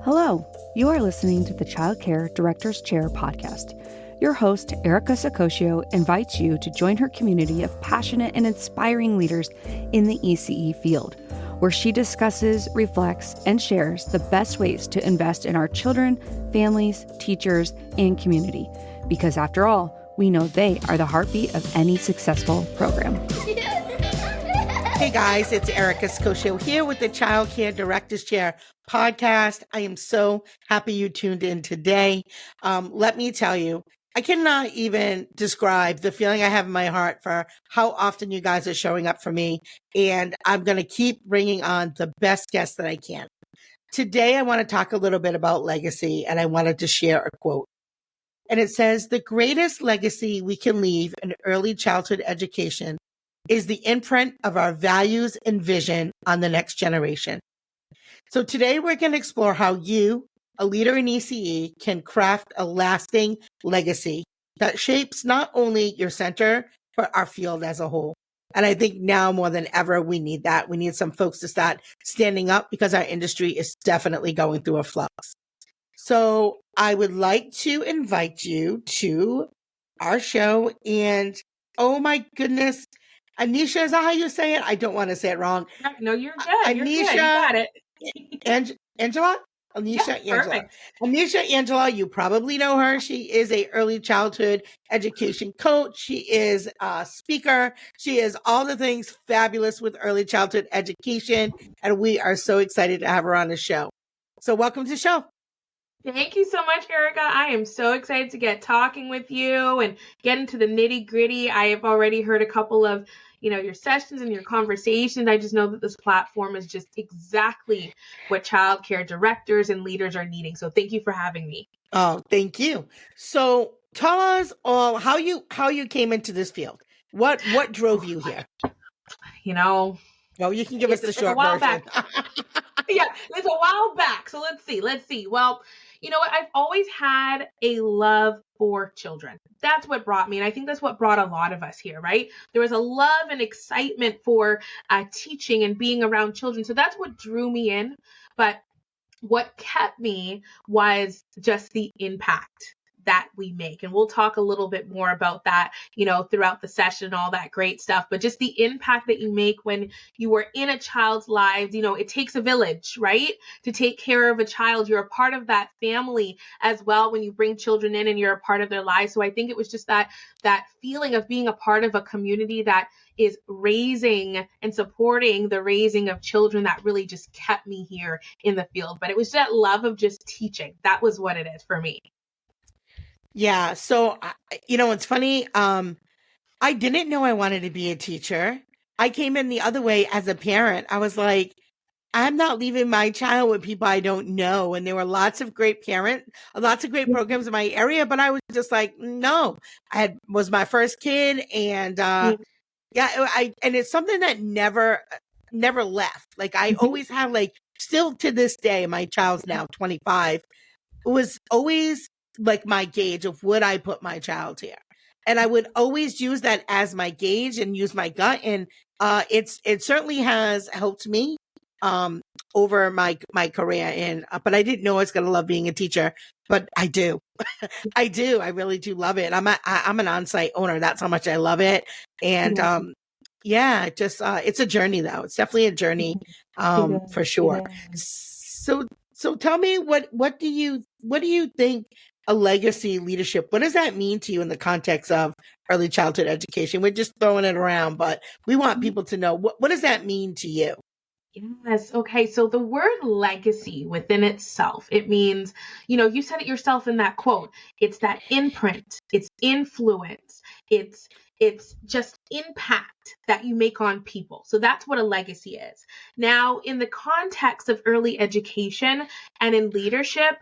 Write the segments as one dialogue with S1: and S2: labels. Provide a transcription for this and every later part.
S1: Hello, you are listening to the Childcare Director's Chair podcast. Your host, Erica Sakosio, invites you to join her community of passionate and inspiring leaders in the ECE field, where she discusses, reflects, and shares the best ways to invest in our children, families, teachers, and community. Because after all, we know they are the heartbeat of any successful program.
S2: Hey guys, it's Erica Sakosio here with the Childcare Director's Chair podcast. I am so happy you tuned in today. Let me tell you, I cannot even describe the feeling I have in my heart for how often you guys are showing up for me. And I'm going to keep bringing on the best guests that I can. Today, I want to talk a little bit about legacy, and I wanted to share a quote. And it says, "The greatest legacy we can leave in early childhood education is the imprint of our values and vision on the next generation." So today we're going to explore how you, a leader in ECE, can craft a lasting legacy that shapes not only your center, but our field as a whole. And I think now more than ever, we need that. We need some folks to start standing up because our industry is definitely going through a flux. So I would like to invite you to our show. And oh my goodness, Anisha, is that how you say it? I don't want to say it wrong.
S3: No, you're good.
S2: Anisha,
S3: you're good. You got it.
S2: Angela? Anisha,
S3: Yeah,
S2: Angela.
S3: perfect.
S2: Anisha, Angela, you probably know her. She is a early childhood education coach. She is a speaker. She is all the things fabulous with early childhood education. And we are so excited to have her on the show. So welcome to the show.
S3: Thank you so much, Erica. I am so excited to get talking with you and get into the nitty gritty. I have already heard a couple of, your sessions and your conversations. I just know that this platform is just exactly what childcare directors and leaders are needing. So thank you for having me.
S2: Oh, thank you. So tell us all how you came into this field. What drove you here?
S3: Well,
S2: you can give us the short
S3: a while
S2: version.
S3: Yeah, it's a while back. So let's see. Well, you know what? I've always had a love for children. That's what brought me. And I think that's what brought a lot of us here, right? There was a love and excitement for teaching and being around children. So that's what drew me in. But what kept me was just the impact that we make. And we'll talk a little bit more about that, throughout the session, all that great stuff. But just the impact that you make when you are in a child's lives, it takes a village, right? To take care of a child. You're a part of that family as well when you bring children in and you're a part of their lives. So I think it was just that feeling of being a part of a community that is raising and supporting the raising of children that really just kept me here in the field. But it was that love of just teaching. That was what it is for me.
S2: Yeah. So, it's funny. I didn't know I wanted to be a teacher. I came in the other way as a parent. I was like, I'm not leaving my child with people I don't know. And there were lots of great programs in my area, but I was just like, no, was my first kid. And, and it's something that never left. Like I always have still to this day, my child's now 25, was always like my gauge of would I put my child here? And I would always use that as my gauge and use my gut. And it certainly has helped me over my career. And but I didn't know I was going to love being a teacher, but I do. I do. I really do love it. I'm an on-site owner. That's how much I love it. And it's a journey though. It's definitely a journey for sure. So tell me what do you think a legacy leadership, what does that mean to you in the context of early childhood education? We're just throwing it around, but we want people to know what does that mean to you?
S3: Yes. Okay. So the word legacy within itself, it means, you said it yourself in that quote. It's that imprint, it's influence, it's just impact that you make on people. So that's what a legacy is. Now, in the context of early education and in leadership,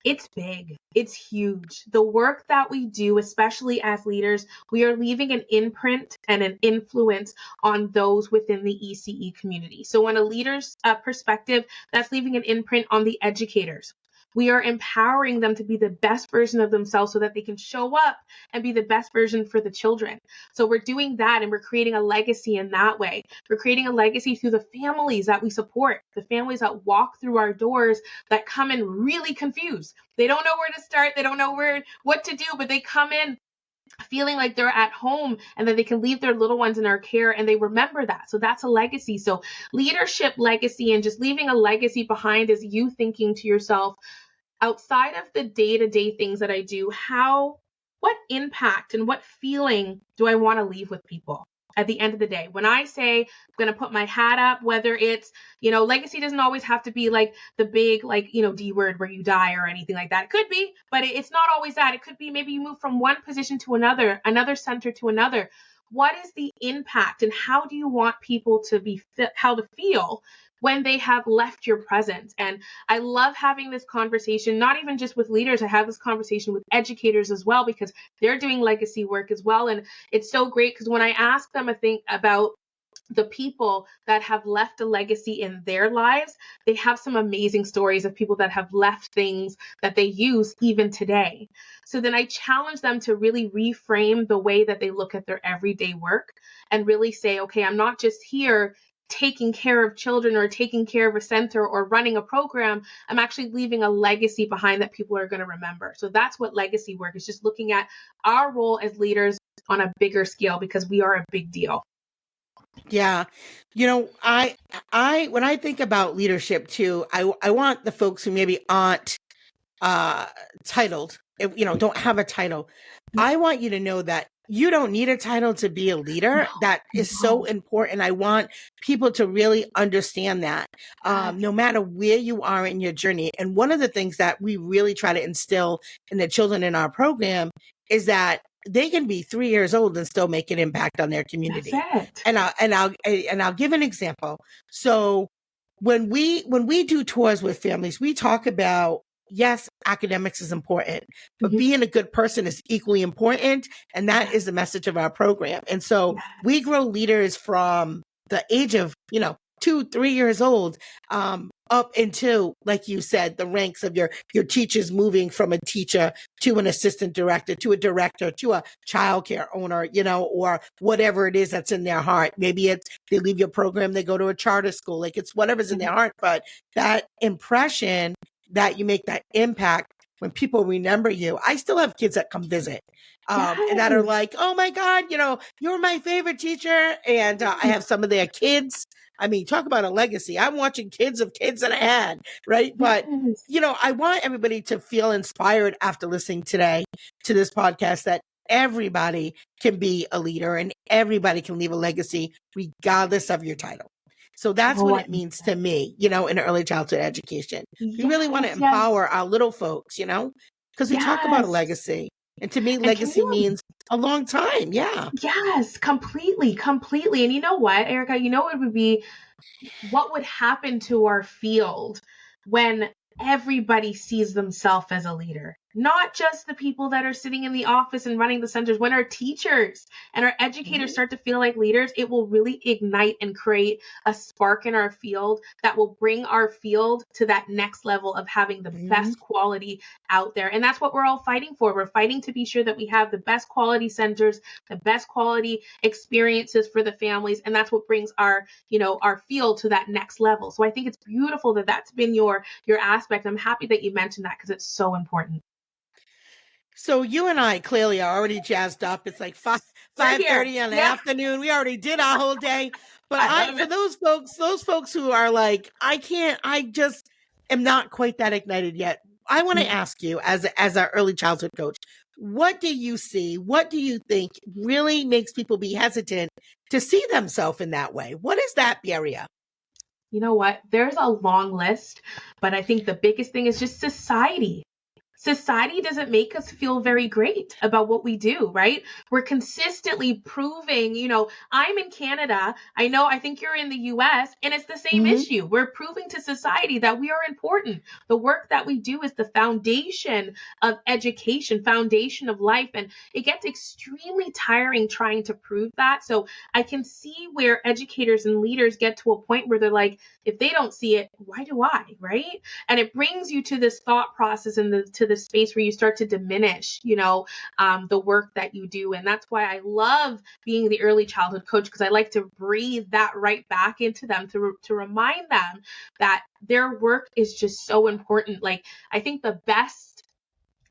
S3: it's big. It's huge. The work that we do, especially as leaders, we are leaving an imprint and an influence on those within the ECE community. So on a leader's perspective, that's leaving an imprint on the educators, We are empowering them to be the best version of themselves so that they can show up and be the best version for the children. So we're doing that, and we're creating a legacy in that way. We're creating a legacy through the families that we support, the families that walk through our doors that come in really confused. They don't know where to start. They don't know what to do, but they come in feeling like they're at home and that they can leave their little ones in our care, and they remember that. So that's a legacy. So leadership legacy, and just leaving a legacy behind, is you thinking to yourself, outside of the day-to-day things that I do, what impact and what feeling do I want to leave with people at the end of the day? When I say I'm going to put my hat up, whether it's, legacy doesn't always have to be like the big, D word where you die or anything like that. It could be, but it's not always that. It could be maybe you move from one position to another center to another. What is the impact, and how do you want people to feel when they have left your presence? And I love having this conversation, not even just with leaders. I have this conversation with educators as well, because they're doing legacy work as well. And it's so great, because when I ask them a thing about the people that have left a legacy in their lives, they have some amazing stories of people that have left things that they use even today. So then I challenge them to really reframe the way that they look at their everyday work, and really say, okay, I'm not just here taking care of children or taking care of a center or running a program. I'm actually leaving a legacy behind that people are going to remember. So that's what legacy work is, just looking at our role as leaders on a bigger scale, because we are a big deal.
S2: Yeah. I when I think about leadership too, I want the folks who maybe aren't titled, don't have a title. I want you to know that you don't need a title to be a leader. That is so important. I want people to really understand that, no matter where you are in your journey. And one of the things that we really try to instill in the children in our program is that they can be 3 years old and still make an impact on their community.
S3: That's it.
S2: And I'll give an example. So when we do tours with families, we talk about, yes, academics is important, but being a good person is equally important. And that is the message of our program. And so we grow leaders from the age of, 2, 3 years old, up into, like you said, the ranks of your teachers, moving from a teacher to an assistant director, to a director, to a childcare owner, or whatever it is that's in their heart. Maybe it's they leave your program, they go to a charter school, like it's whatever's in their heart. But that impression that you make, that impact, when people remember you. I still have kids that come visit, and that are like, oh my God, you're my favorite teacher. And I have some of their kids. I mean, talk about a legacy. I'm watching kids of kids that I had, right? But, I want everybody to feel inspired after listening today to this podcast, that everybody can be a leader and everybody can leave a legacy regardless of your title. So that's what it means to me, in early childhood education. We really want to empower our little folks, because we talk about a legacy. And to me, legacy means a long time. Yeah.
S3: Yes, completely. And you know what, Erica, what would happen to our field when everybody sees themselves as a leader? Not just the people that are sitting in the office and running the centers. When our teachers and our educators start to feel like leaders, it will really ignite and create a spark in our field that will bring our field to that next level of having the best quality out there. And that's what we're all fighting for. We're fighting to be sure that we have the best quality centers, the best quality experiences for the families. And that's what brings our field to that next level. So I think it's beautiful that that's been your aspect. I'm happy that you mentioned that, because it's so important.
S2: So you and I clearly are already jazzed up. It's like 5:30 in the afternoon. We already did our whole day. But for those folks who are like, I just am not quite that ignited yet. I want to ask you, as our early childhood coach, what do you see? What do you think really makes people be hesitant to see themselves in that way? What is that barrier?
S3: You know what? There's a long list, but I think the biggest thing is just society. Society doesn't make us feel very great about what we do, right? We're consistently proving, I'm in Canada. I think you're in the US, and it's the same issue. We're proving to society that we are important. The work that we do is the foundation of education, foundation of life. And it gets extremely tiring trying to prove that. So I can see where educators and leaders get to a point where they're like, if they don't see it, why do I, right? And it brings you to this thought process and to the space where you start to diminish, the work that you do. And that's why I love being the early childhood coach, because I like to breathe that right back into them to remind them that their work is just so important. Like, I think the best,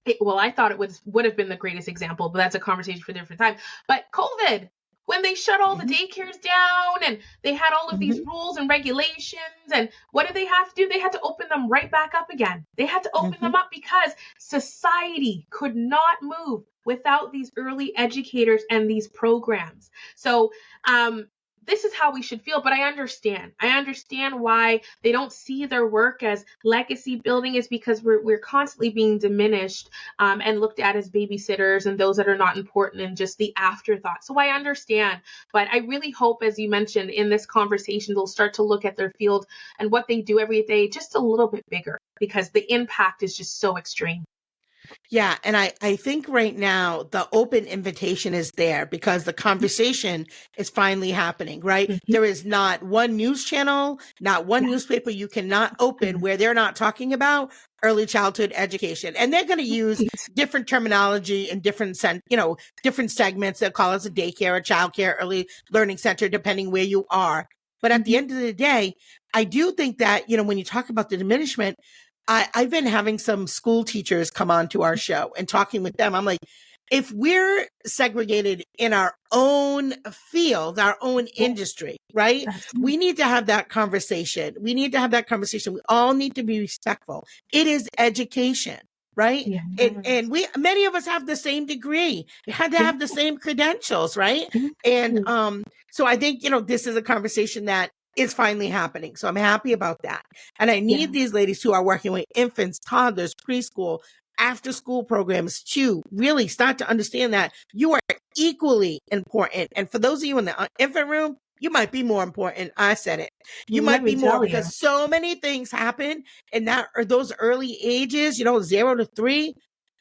S3: I thought it would have been the greatest example, but that's a conversation for a different time. But COVID, when they shut all the daycares down and they had all of these rules and regulations, and what did they have to do? They had to open them right back up again. They had to open them up because society could not move without these early educators and these programs. So, this is how we should feel, but I understand. I understand why they don't see their work as legacy building, is because we're constantly being diminished and looked at as babysitters and those that are not important and just the afterthought. So I understand, but I really hope, as you mentioned in this conversation, they'll start to look at their field and what they do every day just a little bit bigger, because the impact is just so extreme.
S2: Yeah. And I think right now the open invitation is there because the conversation is finally happening, right? There is not one news channel, not one newspaper you cannot open where they're not talking about early childhood education. And they're going to use different terminology in different segments. They'll call us a daycare, a childcare, early learning center, depending where you are. But at the end of the day, I do think that, when you talk about the diminishment, I've been having some school teachers come on to our show and talking with them. I'm like, if we're segregated in our own field, our own industry, right? We need to have that conversation. We all need to be respectful. It is education, right? And many of us have the same degree. We had to have the same credentials, right? And so I think, this is a conversation that is finally happening. So I'm happy about that. And I need these ladies who are working with infants, toddlers, preschool, after school programs to really start to understand that you are equally important. And for those of you in the infant room, you might be more important. I said it. You might be more, because so many things happen in those early ages, 0 to 3.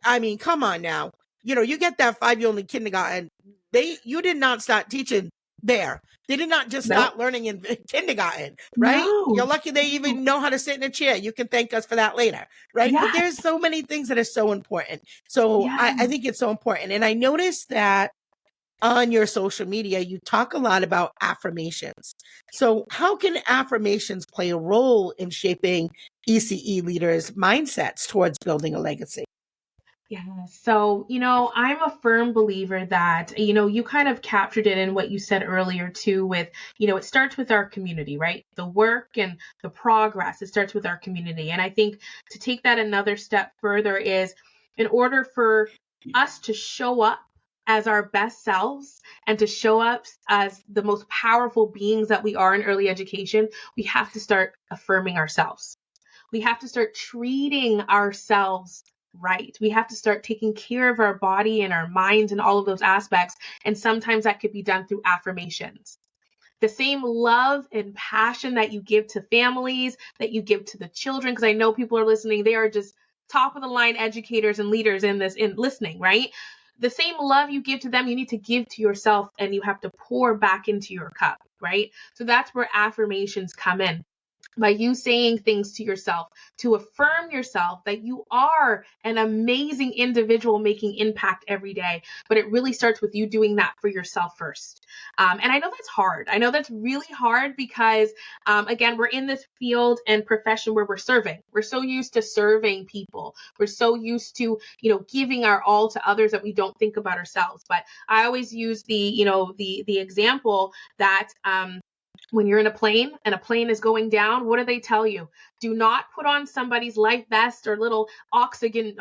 S2: I mean, come on now. You get that 5-year-old in kindergarten. You did not start teaching there. They did not just start learning in kindergarten, right? No. You're lucky they even know how to sit in a chair. You can thank us for that later, right? But there's so many things that are so important. So I think it's so important. And I noticed that on your social media, you talk a lot about affirmations. So how can affirmations play a role in shaping ECE leaders' mindsets towards building a legacy?
S3: Yeah. So, I'm a firm believer that, you kind of captured it in what you said earlier too, with, it starts with our community, right? The work and the progress, it starts with our community. And I think to take that another step further is, in order for us to show up as our best selves and to show up as the most powerful beings that we are in early education, we have to start affirming ourselves. We have to start treating ourselves right. We have to start taking care of our body and our minds and all of those aspects. And sometimes that could be done through affirmations. The same love and passion that you give to families, that you give to the children, because I know people are listening, they are just top of the line educators and leaders in listening, right? The same love you give to them, you need to give to yourself, and you have to pour back into your cup, right? So that's where affirmations come in. By you saying things to yourself to affirm yourself that you are an amazing individual making impact every day. But it really starts with you doing that for yourself first. And I know that's hard. I know that's really hard because, again, we're in this field and profession where we're serving. We're so used to serving people. We're so used to, giving our all to others that we don't think about ourselves. But I always use the example that, when you're in a plane and a plane is going down, what do they tell you? Do not put on somebody's life vest or little oxygen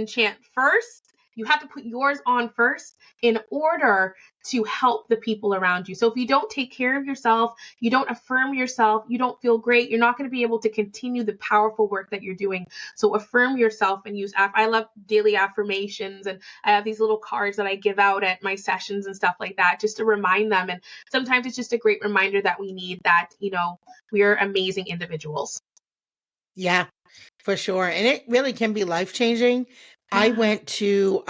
S3: chant first. You have to put yours on first in order to help the people around you. So if you don't take care of yourself, you don't affirm yourself, you don't feel great, you're not going to be able to continue the powerful work that you're doing. So affirm yourself and use, I love daily affirmations, and I have these little cards that I give out at my sessions and stuff like that, just to remind them. And sometimes it's just a great reminder that we need that, we're amazing individuals.
S2: Yeah, for sure. And it really can be life-changing. I went to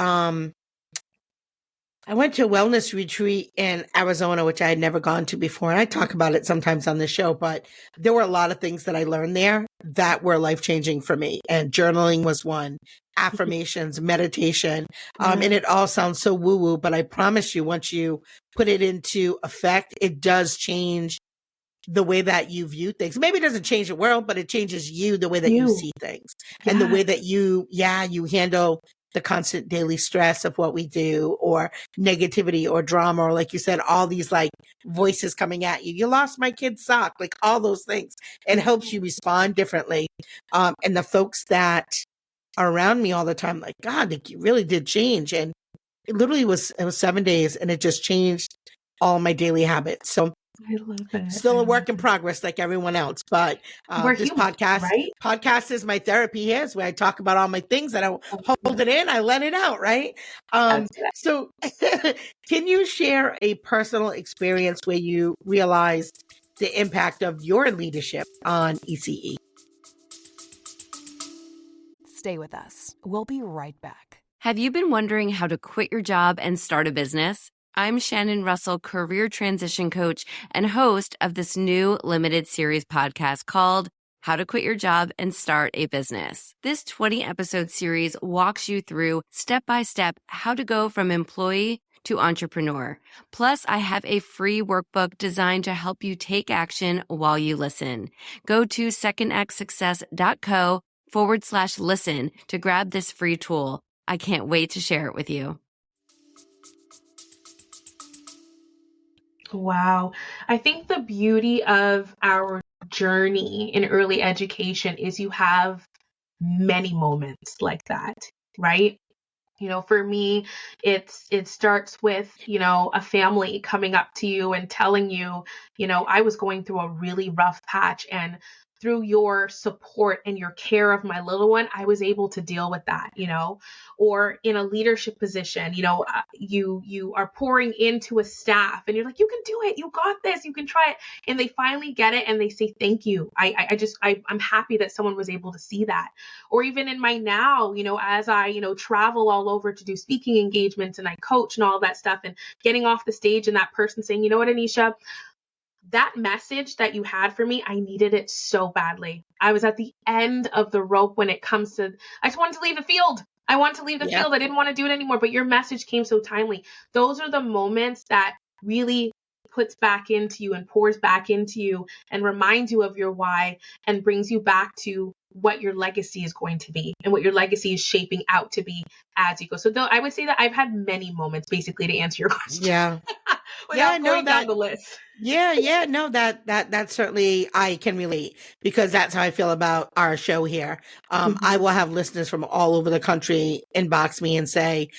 S2: I went to a wellness retreat in Arizona, which I had never gone to before. And I talk about it sometimes on the show, but there were a lot of things that I learned there that were life changing for me. And journaling was one, affirmations, meditation. And it all sounds so woo woo, but I promise you, once you put it into effect, it does change the way that you view things. Maybe it doesn't change the world, but it changes you, the way that you see things and the way that you handle the constant daily stress of what we do, or negativity or drama, or like you said, all these like voices coming at you. You lost my kid's sock, like all those things. It helps you respond differently. And the folks that are around me all the time, like, God, like, you really did change. And it literally it was 7 days and it just changed all my daily habits. So
S3: I love it.
S2: still a work in progress like everyone else, but
S3: We're
S2: this
S3: human, right?
S2: podcast is my therapy here. Is where I talk about all my things that I hold it in, I let it out, right? So can you share a personal experience where you realized the impact of your leadership on ECE?
S1: Stay with us. We'll be right back.
S4: Have you been wondering how to quit your job and start a business? I'm Shannon Russell, career transition coach and host of this new limited series podcast called How to Quit Your Job and Start a Business. This 20-episode series walks you through step-by-step how to go from employee to entrepreneur. Plus, I have a free workbook designed to help you take action while you listen. Go to secondactsuccess.co/listen to grab this free tool. I can't wait to share it with you.
S3: Wow. I think the beauty of our journey in early education is you have many moments like that, right? You know, for me, it starts with, a family coming up to you and telling you, I was going through a really rough patch, and through your support and your care of my little one, I was able to deal with that, or in a leadership position, you are pouring into a staff and you're like, you can do it. You got this. You can try it. And they finally get it and they say, thank you. I'm happy that someone was able to see that. Or even in my now, as I, travel all over to do speaking engagements and I coach and all that stuff, and getting off the stage and that person saying, you know what, Anisha, that message that you had for me, I needed it so badly. I was at the end of the rope when it comes to, I just wanted to leave the field. I wanted to leave the field. I didn't want to do it anymore, but your message came so timely. Those are the moments that really puts back into you and pours back into you and reminds you of your why and brings you back to what your legacy is going to be and what your legacy is shaping out to be as you go. So I would say that I've had many moments, basically, to answer your question.
S2: Yeah.
S3: Without going down the list.
S2: No, that certainly I can relate, because that's how I feel about our show here. I will have listeners from all over the country inbox me and say,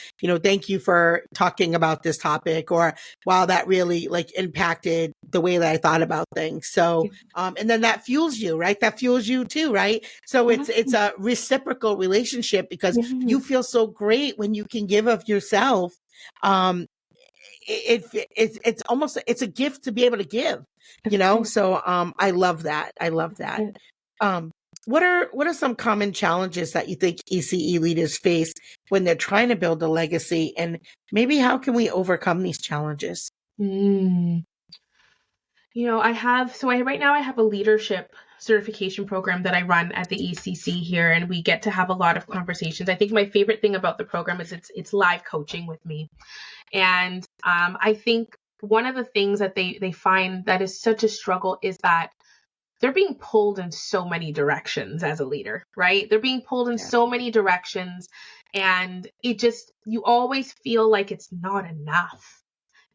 S2: thank you for talking about this topic, or wow, that really like impacted the way that I thought about things. So, and then that fuels you, right? That fuels you too, right? So it's a reciprocal relationship, because you feel so great when you can give of yourself. It's almost, it's a gift to be able to give, so I love that. What are some common challenges that you think ECE leaders face when they're trying to build a legacy, and maybe how can we overcome these challenges?
S3: Right now I have a leadership certification program that I run at the ECC here, and we get to have a lot of conversations. I think my favorite thing about the program is it's live coaching with me. And I think one of the things that they find that is such a struggle is that they're being pulled in so many directions as a leader, right? They're being pulled in so many directions, and you always feel like it's not enough.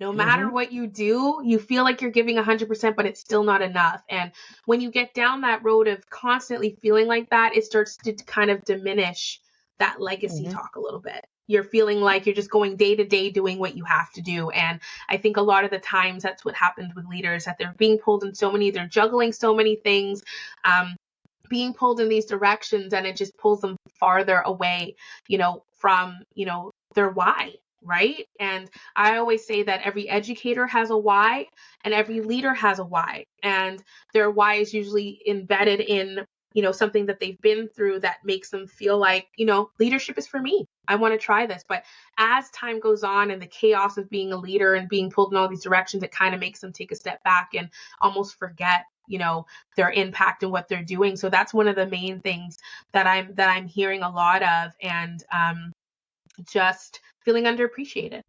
S3: No matter what you do, you feel like you're giving 100%, but it's still not enough. And when you get down that road of constantly feeling like that, it starts to kind of diminish that legacy talk a little bit. You're feeling like you're just going day to day doing what you have to do. And I think a lot of the times that's what happens with leaders, that they're being pulled in they're juggling so many things, being pulled in these directions, and it just pulls them farther away, from, their why. Right. And I always say that every educator has a why and every leader has a why, and their why is usually embedded in something that they've been through that makes them feel like, leadership is for me. I want to try this. But as time goes on and the chaos of being a leader and being pulled in all these directions, it kind of makes them take a step back and almost forget, their impact and what they're doing. So that's one of the main things that I'm hearing a lot of, and just feeling underappreciated.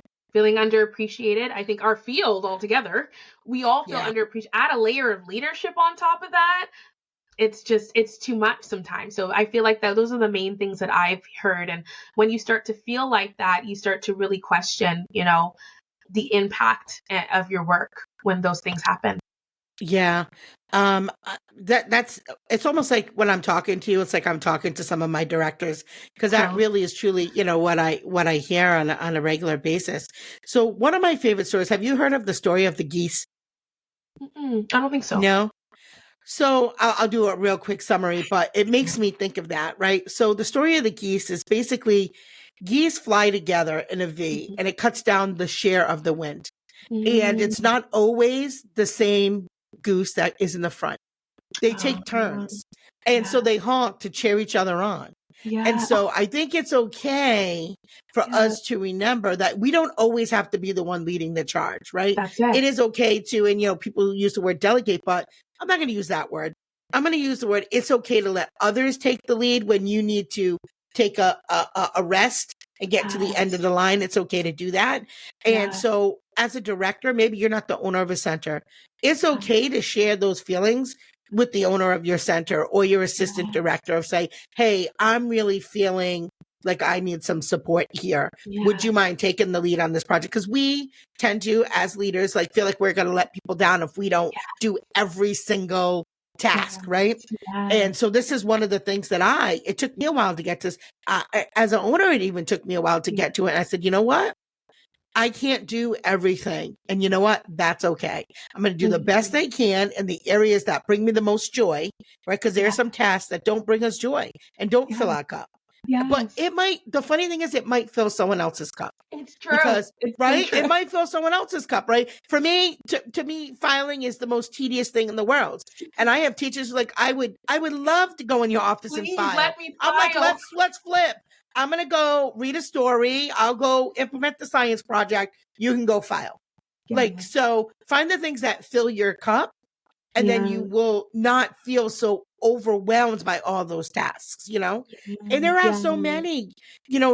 S3: I think our field altogether, we all feel underappreciated. Add a layer of leadership on top of that, it's too much sometimes. So I feel like those are the main things that I've heard. And when you start to feel like that, you start to really question, the impact of your work when those things happen.
S2: Yeah. It's almost like when I'm talking to you, it's like I'm talking to some of my directors, because that really is truly, what I hear on a regular basis. So one of my favorite stories, have you heard of the story of the geese?
S3: I don't think so.
S2: No. So I'll do a real quick summary, but it makes me think of that, right? So the story of the geese is basically geese fly together in a V, and it cuts down the share of the wind. And it's not always the same goose that is in the front. They take turns. And so they honk to cheer each other on.
S3: Yeah.
S2: And so I think it's okay for us to remember that we don't always have to be the one leading the charge, right?
S3: That's it.
S2: It is okay to, and people use the word delegate, but I'm not going to use that word. I'm going to use the word, it's okay to let others take the lead when you need to take a rest and get to the end of the line. It's okay to do that. And so as a director, maybe you're not the owner of a center. It's okay to share those feelings with the owner of your center or your assistant director, of say, hey, I'm really feeling like I need some support here. Would you mind taking the lead on this project? Because we tend to, as leaders, feel like we're going to let people down if we don't do every single task, right? And so this is one of the things that it took me a while to get to. As an owner, it even took me a while to get to it. And I said, you know what? I can't do everything. And you know what? That's okay. I'm going to do the best I can in the areas that bring me the most joy, right? Because there are some tasks that don't bring us joy and don't fill our cup. But the funny thing is, it might fill someone else's cup.
S3: It's true.
S2: Because, right? It might fill someone else's cup, right? For me, to me, filing is the most tedious thing in the world. And I have teachers I would love to go in your office and file.
S3: Let me file.
S2: I'm like, let's flip. I'm going to go read a story. I'll go implement the science project. You can go file. So find the things that fill your cup, and then you will not feel so overwhelmed by all those tasks, and there are so many.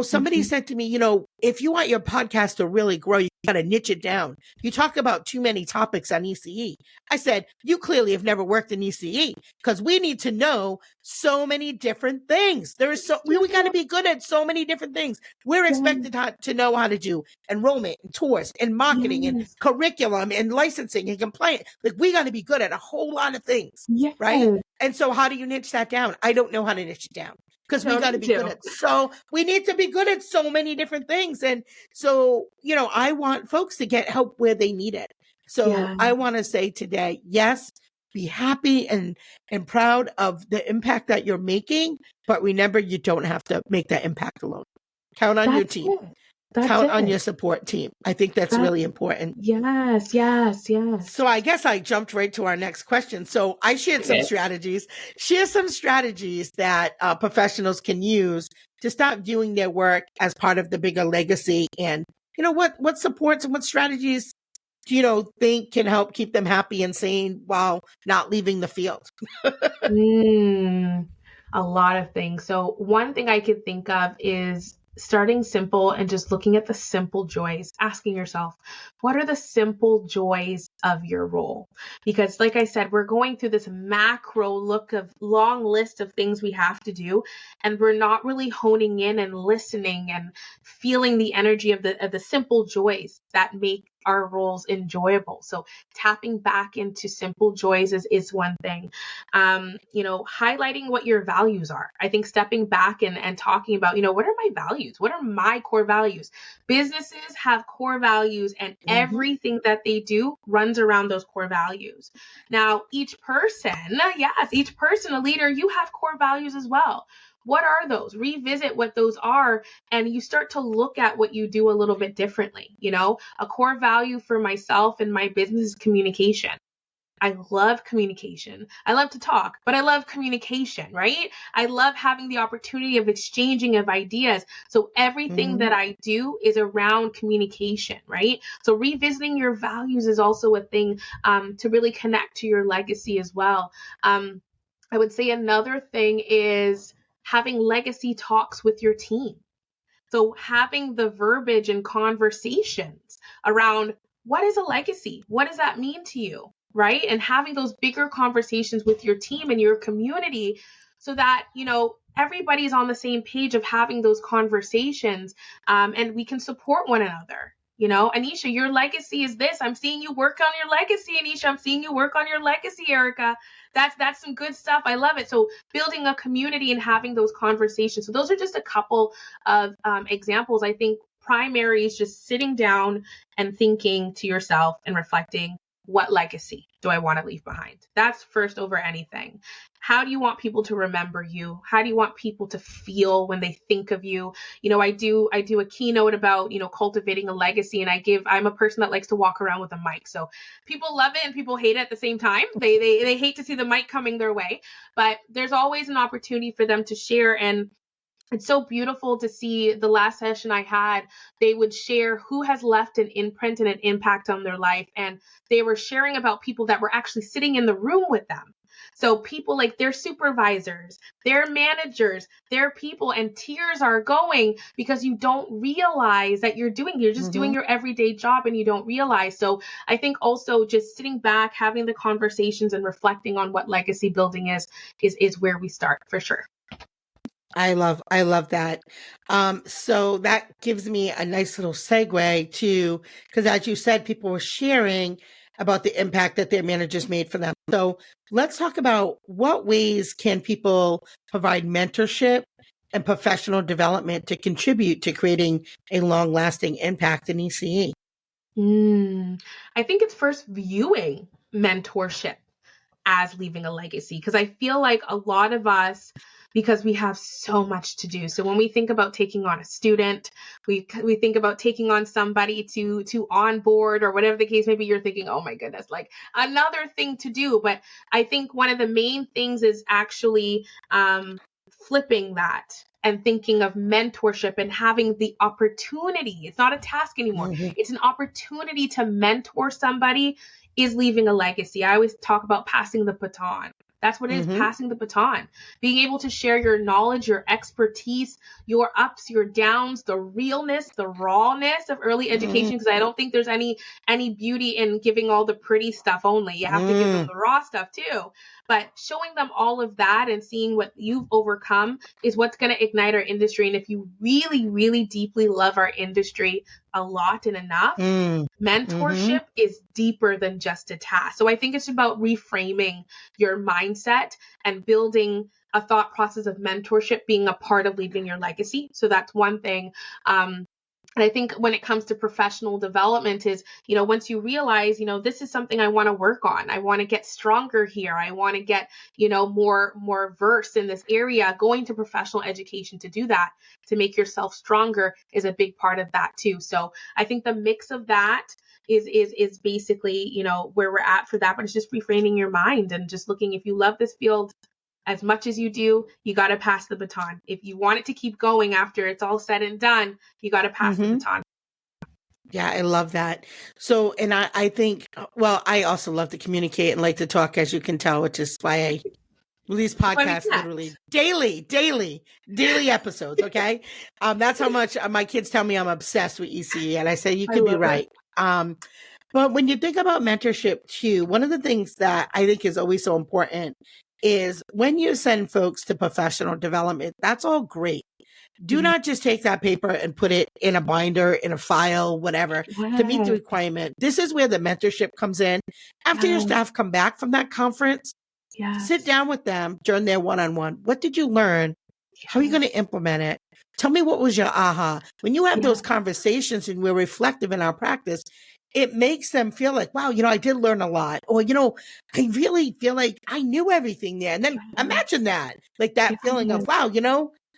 S2: Somebody said to me, if you want your podcast to really grow, you got to niche it down. You talk about too many topics on ECE. I said, you clearly have never worked in ECE, because we need to know so many different things. We got to be good at so many different things. We're expected to know how to do enrollment and tours and marketing and curriculum and licensing and compliance. We got to be good at a whole lot of things, right? And so how do you niche that down? I don't know how to niche it down, because we got to be good at, so we need to be good at so many different things. And so, I want folks to get help where they need it. So I want to say today, yes, be happy and proud of the impact that you're making, but remember, you don't have to make that impact alone. Count on your team. Count on your support team. I think that's really important.
S3: Yes.
S2: So I guess I jumped right to our next question. So I shared some strategies. Share some strategies that professionals can use to stop viewing their work as part of the bigger legacy. And, what supports and what strategies do you think can help keep them happy and sane while not leaving the field?
S3: A lot of things. So one thing I could think of is starting simple and just looking at the simple joys, asking yourself, what are the simple joys of your role? Because like I said, we're going through this macro long list of things we have to do, and we're not really honing in and listening and feeling the energy of the simple joys that make our roles enjoyable. So tapping back into simple joys is one thing. Highlighting what your values are. I think stepping back and talking about, what are my values? What are my core values? Businesses have core values, and everything that they do runs around those core values. Now, each person, a leader, you have core values as well. What are those? Revisit what those are, and you start to look at what you do a little bit differently. A core value for myself and my business is communication. I love communication. I love to talk, but I love communication, right? I love having the opportunity of exchanging of ideas. So everything that I do is around communication, right? So revisiting your values is also a thing to really connect to your legacy as well. I would say another thing is having legacy talks with your team. So having the verbiage and conversations around what is a legacy? What does that mean to you? Right? And having those bigger conversations with your team and your community so that, everybody's on the same page of having those conversations, and we can support one another. Anisha, your legacy is this. I'm seeing you work on your legacy, Anisha. I'm seeing you work on your legacy, Erica. That's some good stuff. I love it. So building a community and having those conversations. So those are just a couple of examples. I think primary is just sitting down and thinking to yourself and reflecting, what legacy do I want to leave behind? That's first over anything. How do you want people to remember you? How do you want people to feel when they think of you? I do a keynote about, cultivating a legacy, and I'm a person that likes to walk around with a mic. So people love it and people hate it at the same time. They hate to see the mic coming their way, but there's always an opportunity for them to share. And it's so beautiful to see the last session I had. They would share who has left an imprint and an impact on their life. And they were sharing about people that were actually sitting in the room with them. So people like their supervisors, their managers, their people, and tears are going because you don't realize that you're just doing your everyday job and you don't realize. So I think also just sitting back, having the conversations and reflecting on what legacy building is where we start for sure.
S2: I love that. So that gives me a nice little segue to, because as you said, people were sharing about the impact that their managers made for them. So let's talk about what ways can people provide mentorship and professional development to contribute to creating a long-lasting impact in ECE.
S3: I think it's first viewing mentorship as leaving a legacy, because I feel like a lot of us, because we have so much to do. So when we think about taking on a student, we think about taking on somebody to onboard or whatever the case may be, you're thinking, oh my goodness, like another thing to do. But I think one of the main things is actually flipping that and thinking of mentorship and having the opportunity. It's not a task anymore. It's an opportunity to mentor somebody is leaving a legacy. I always talk about passing the baton. That's what it is, passing the baton. Being able to share your knowledge, your expertise, your ups, your downs, the realness, the rawness of early education, because I don't think there's any beauty in giving all the pretty stuff only. You have to give them the raw stuff too. But showing them all of that and seeing what you've overcome is what's going to ignite our industry. And if you really, really deeply love our industry a lot and enough, mentorship is deeper than just a task. So I think it's about reframing your mindset and building a thought process of mentorship being a part of leaving your legacy. So that's one thing. And I think when it comes to professional development is, once you realize, this is something I want to work on. I want to get stronger here. I want to get, more versed in this area. Going to professional education to do that, to make yourself stronger, is a big part of that too. So I think the mix of that is basically, where we're at for that. But it's just reframing your mind and just looking, if you love this field as much as you do, you got to pass the baton. If you want it to keep going after it's all said and done, you got to pass the baton.
S2: Yeah, I love that. So, and I think, well, I also love to communicate and like to talk, as you can tell, which is why I release podcasts literally daily episodes. Okay. That's how much my kids tell me I'm obsessed with ECE. And I say, you could be right. But when you think about mentorship too, one of the things that I think is always so important is when you send folks to professional development, that's all great. Do not just take that paper and put it in a binder, in a file, whatever, to meet the requirement. This is where the mentorship comes in. After your staff come back from that conference, sit down with them during their one-on-one. What did you learn? How are you going to implement it? Tell me what was your aha. When you have those conversations and we're reflective in our practice, it makes them feel like, wow, I did learn a lot. Or, I really feel like I knew everything there. And then imagine that, like that feeling of, wow,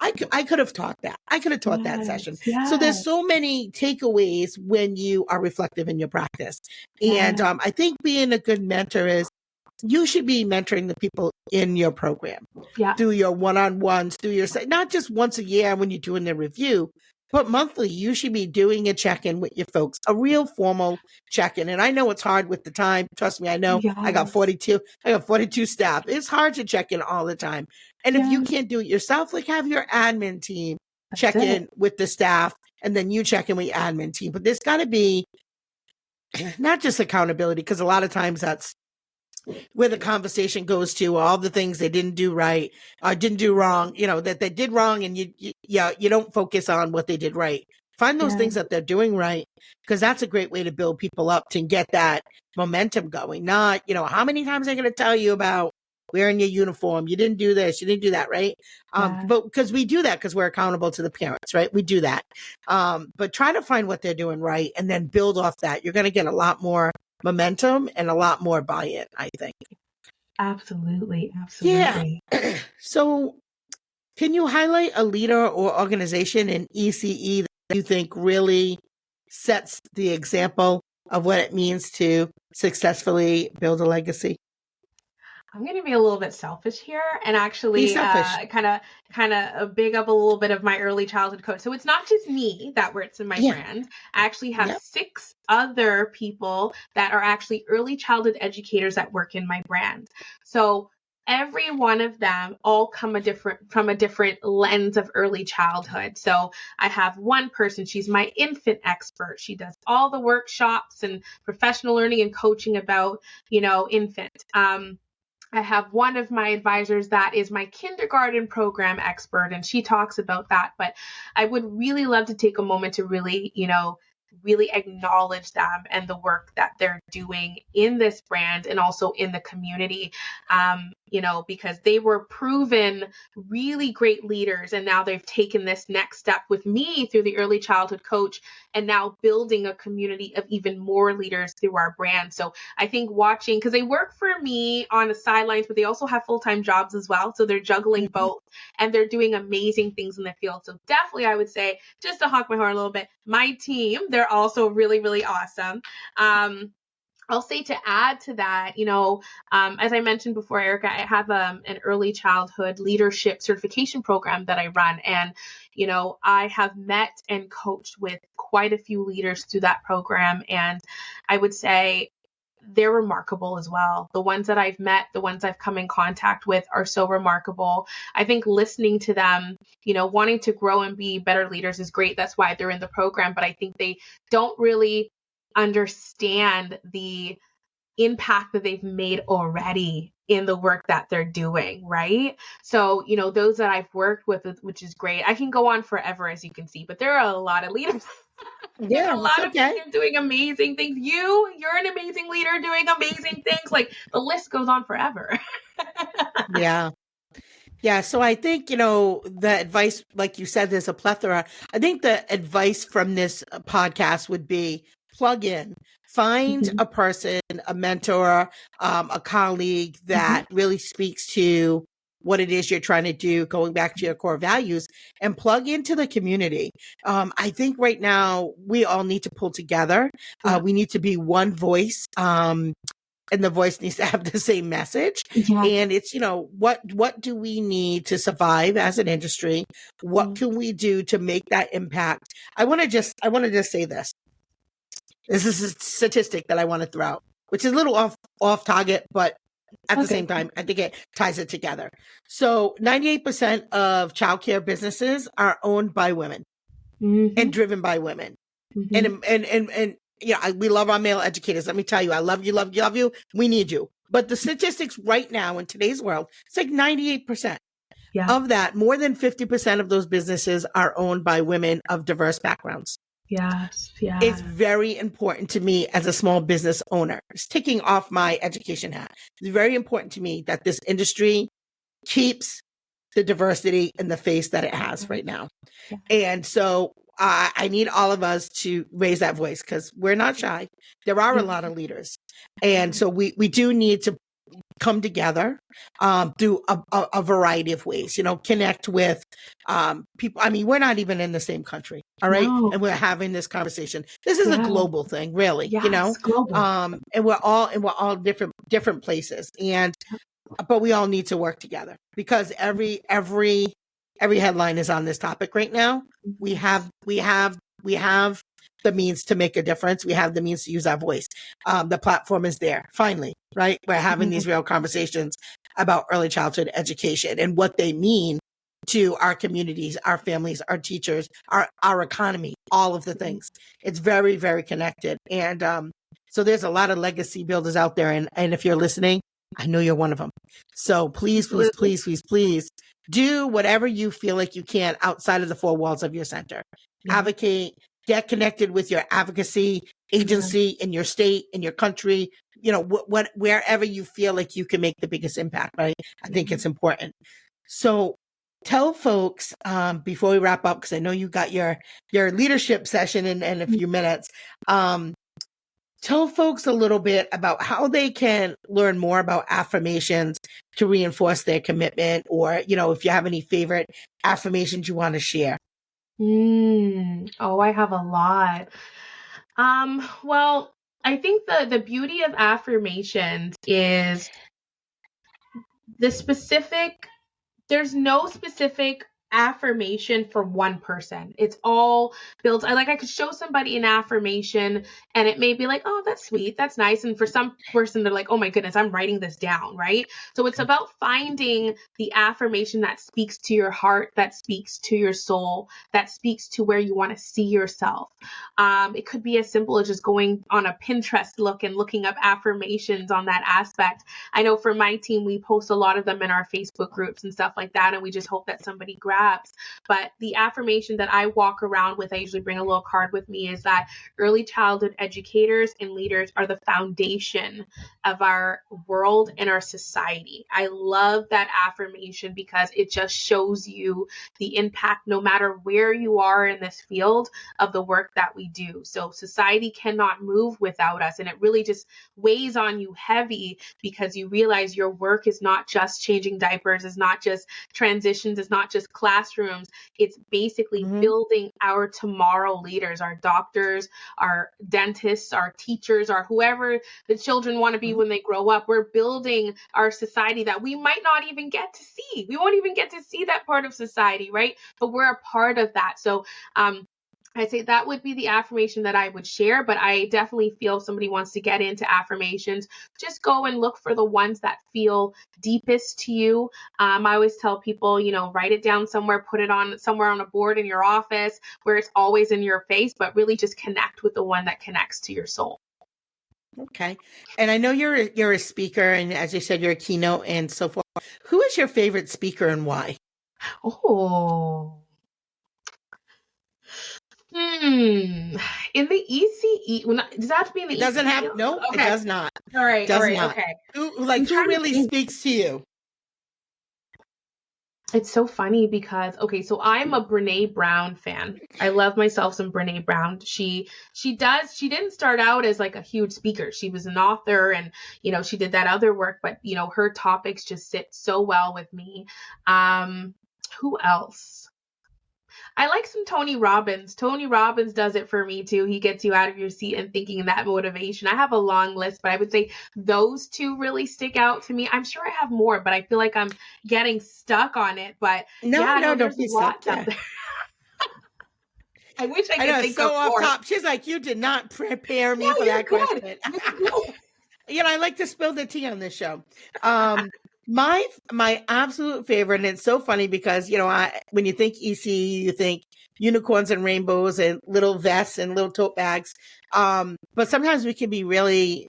S2: I could have taught that. I could have taught that session. So there's so many takeaways when you are reflective in your practice. And I think being a good mentor is you should be mentoring the people in your program.
S3: Yeah.
S2: Through your one-on-ones, through your, not just once a year when you're doing the review, but monthly. You should be doing a check-in with your folks, a real formal check-in. And I know it's hard with the time. Trust me, I know.
S3: Yes.
S2: I got 42 staff. It's hard to check in all the time. And if you can't do it yourself, like have your admin team check in with the staff, and then you check in with your admin team. But there's got to be not just accountability, because a lot of times that's where the conversation goes to, all the things they didn't do right or didn't do wrong, that they did wrong, and you don't focus on what they did right. Find those things that they're doing right, because that's a great way to build people up, to get that momentum going. Not, how many times they're going to tell you about wearing your uniform, you didn't do this, you didn't do that, right? But because we do that because we're accountable to the parents, right? We do that. But try to find what they're doing right and then build off that. You're going to get a lot more momentum and a lot more buy-in, I think.
S3: Absolutely.
S2: Yeah. So can you highlight a leader or organization in ECE that you think really sets the example of what it means to successfully build a legacy?
S3: I'm going to be a little bit selfish here and actually kind of big up a little bit of my early childhood coach. So it's not just me that works in my brand. I actually have 6 other people that are actually early childhood educators that work in my brand. So every one of them all come from a different lens of early childhood. So I have one person, she's my infant expert. She does all the workshops and professional learning and coaching about, infant. I have one of my advisors that is my kindergarten program expert, and she talks about that. But I would really love to take a moment to really, really acknowledge them and the work that they're doing in this brand and also in the community, because they were proven really great leaders. And now they've taken this next step with me through the early childhood coach and now building a community of even more leaders through our brand. So I think watching, because they work for me on the sidelines, but they also have full-time jobs as well. So they're juggling both and they're doing amazing things in the field. So definitely, I would say, just to honk my horn a little bit, my team, they're also really, really awesome. I'll say to add to that, as I mentioned before, Erica, I have an early childhood leadership certification program that I run. And, I have met and coached with quite a few leaders through that program. And I would say they're remarkable as well. The ones that I've met, the ones I've come in contact with are so remarkable. I think listening to them, wanting to grow and be better leaders is great. That's why they're in the program. But I think they don't really understand the impact that they've made already in the work that they're doing, right? So, those that I've worked with, which is great. I can go on forever, as you can see, but there are a lot of leaders. There's a lot of people doing amazing things. You're an amazing leader doing amazing things. Like, the list goes on forever.
S2: Yeah. So I think, the advice, like you said, there's a plethora. I think the advice from this podcast would be plug in, find a person, a mentor, a colleague that really speaks to what it is you're trying to do, going back to your core values, and plug into the community. I think right now we all need to pull together. We need to be one voice. And the voice needs to have the same message. And it's, what do we need to survive as an industry? What can we do to make that impact? I want to just say this. This is a statistic that I want to throw out, which is a little off target, but at the same time, I think it ties it together. So 98% of childcare businesses are owned by women and driven by women. And we love our male educators. Let me tell you, I love you, love you, love you. We need you. But the statistics right now in today's world, it's like 98%. Of that, more than 50% of those businesses are owned by women of diverse backgrounds. It's very important to me as a small business owner. It's taking off my education hat. It's very important to me that this industry keeps the diversity in the face that it has right now. And so I need all of us to raise that voice because we're not shy. There are a lot of leaders. And so we do need to come together through a variety of ways, connect with people. I mean, we're not even in the same country. All right. No. And we're having this conversation. This is a global thing, really, global. And we're all in different different places, but we all need to work together, because every headline is on this topic right now. We have the means to make a difference. We have the means to use our voice. The platform is there. Finally, right? We're having these real conversations about early childhood education and what they mean to our communities, our families, our teachers, our economy, all of the things. It's very, very connected. And so there's a lot of legacy builders out there. And if you're listening, I know you're one of them. So please, please, please, please, please do whatever you feel like you can outside of the four walls of your center. Advocate, get connected with your advocacy agency in your state, in your country, wherever you feel like you can make the biggest impact, right? I think it's important. So tell folks, before we wrap up, because I know you got your leadership session in a few minutes, tell folks a little bit about how they can learn more about affirmations to reinforce their commitment, or, if you have any favorite affirmations you want to share.
S3: Oh, I have a lot. Well, I think the beauty of affirmations is there's no specific affirmation for one person. It's all built. I could show somebody an affirmation and it may be like, oh, that's sweet, that's nice. And for some person, they're like, oh my goodness, I'm writing this down, right? So it's about finding the affirmation that speaks to your heart, that speaks to your soul, that speaks to where you want to see yourself. It could be as simple as just going on a Pinterest look and looking up affirmations on that aspect. I know for my team, we post a lot of them in our Facebook groups and stuff like that, and we just hope that somebody grabs. But the affirmation that I walk around with, I usually bring a little card with me, is that early childhood educators and leaders are the foundation of our world and our society. I love that affirmation because it just shows you the impact, no matter where you are in this field, of the work that we do. So society cannot move without us. And it really just weighs on you heavy because you realize your work is not just changing diapers, is not just transitions, is not just classrooms. It's basically building our tomorrow leaders, our doctors, our dentists, our teachers, our whoever the children want to be when they grow up. We're building our society that we might not even get to see. We won't even get to see that part of society, right? But we're a part of that. So I'd say that would be the affirmation that I would share, but I definitely feel if somebody wants to get into affirmations, just go and look for the ones that feel deepest to you. I always tell people, write it down somewhere, put it on somewhere on a board in your office where it's always in your face, but really just connect with the one that connects to your soul.
S2: Okay. And I know you're a speaker, and as you said, you're a keynote and so forth. Who is your favorite speaker and why?
S3: Oh. In the ECE, does that have to be in the ECE?
S2: It doesn't have, no,
S3: okay.
S2: It does not.
S3: All right, okay.
S2: Who really speaks to you?
S3: It's so funny because, so I'm a Brene Brown fan. I love myself some Brene Brown. She didn't start out as like a huge speaker. She was an author and, she did that other work, but, her topics just sit so well with me. Who else? I like some Tony Robbins. Tony Robbins does it for me too. He gets you out of your seat and thinking that motivation. I have a long list, but I would say those two really stick out to me. I'm sure I have more, but I feel like I'm getting stuck on it. But
S2: don't be stuck
S3: out there. I wish I could think
S2: so
S3: of
S2: off
S3: more.
S2: top. She's like, you did not prepare me for that question. I like to spill the tea on this show. My absolute favorite, and it's so funny because, when you think EC, you think unicorns and rainbows and little vests and little tote bags. But sometimes we can be really,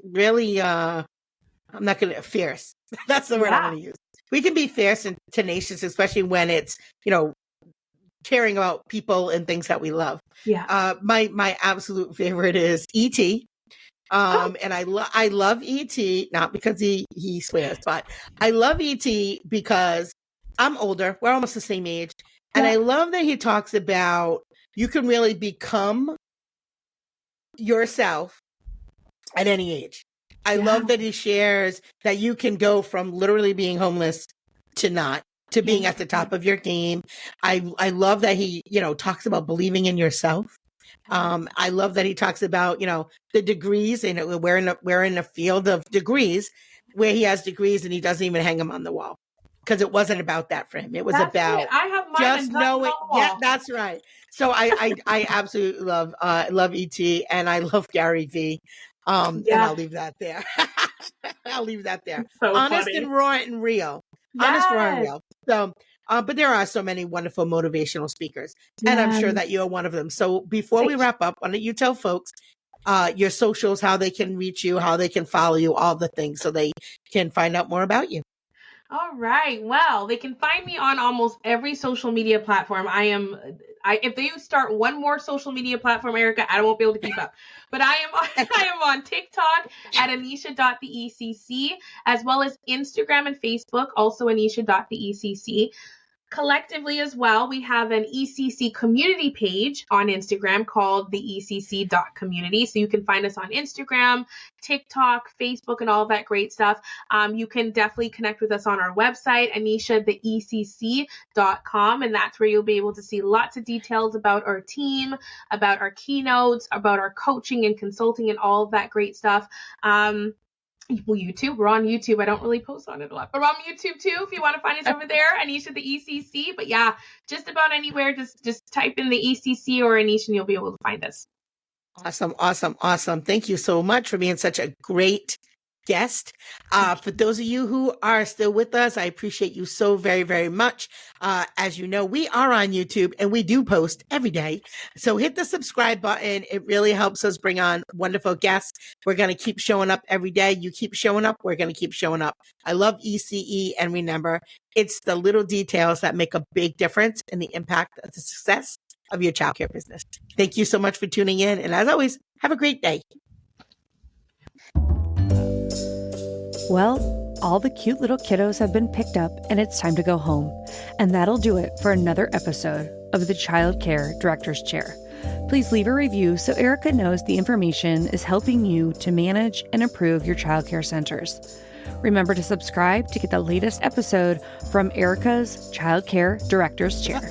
S2: really, fierce. That's the word I'm going to use. We can be fierce and tenacious, especially when it's, caring about people and things that we love.
S3: Yeah.
S2: My absolute favorite is E.T. And I love E.T. not because he swears, but I love E.T. because I'm older. We're almost the same age. And I love that he talks about you can really become yourself at any age. I love that he shares that you can go from literally being homeless to being at the top of your game. I love that he, talks about believing in yourself. I love that he talks about, the degrees, and we're in a field of degrees where he has degrees and he doesn't even hang them on the wall because it wasn't about that for him. It was
S3: That's
S2: about
S3: it. I have mine
S2: just
S3: and nothing on
S2: knowing.
S3: the
S2: Yeah,
S3: wall.
S2: that's right. So I absolutely love ET, and I love Gary V. And
S3: Yeah.
S2: I'll leave that there. I'll leave that there.
S3: So
S2: Honest
S3: funny.
S2: and raw and real. Honest, raw and
S3: Yes.
S2: real. So, but there are so many wonderful motivational speakers, and I'm sure that you're one of them. So before we wrap up, why don't you tell folks your socials, how they can reach you, how they can follow you, all the things, so they can find out more about you.
S3: All right. Well, they can find me on almost every social media platform. If they start one more social media platform, Erica, I won't be able to keep up. But I am on TikTok at anisha.theecc, as well as Instagram and Facebook, also anisha.theecc. Collectively as well, we have an ECC community page on Instagram called the ECC.community. So you can find us on Instagram, TikTok, Facebook, and all of that great stuff. You can definitely connect with us on our website, anishatheecc.com, and that's where you'll be able to see lots of details about our team, about our keynotes, about our coaching and consulting and all of that great stuff. YouTube. We're on YouTube. I don't really post on it a lot, but we're on YouTube too. If you want to find us over there, Anisha the ECC. But yeah, just about anywhere. Just type in the ECC or Anisha, and you'll be able to find us.
S2: Awesome. Thank you so much for being such a great guest. For those of you who are still with us, I appreciate you so very, very much. As you know, we are on YouTube and we do post every day. So hit the subscribe button. It really helps us bring on wonderful guests. We're going to keep showing up every day. You keep showing up. We're going to keep showing up. I love ECE. And remember, it's the little details that make a big difference in the impact of the success of your childcare business. Thank you so much for tuning in. And as always, have a great day.
S1: Well, all the cute little kiddos have been picked up and it's time to go home. And that'll do it for another episode of the Childcare Director's Chair. Please leave a review so Erica knows the information is helping you to manage and improve your childcare centers. Remember to subscribe to get the latest episode from Erica's Childcare Director's Chair.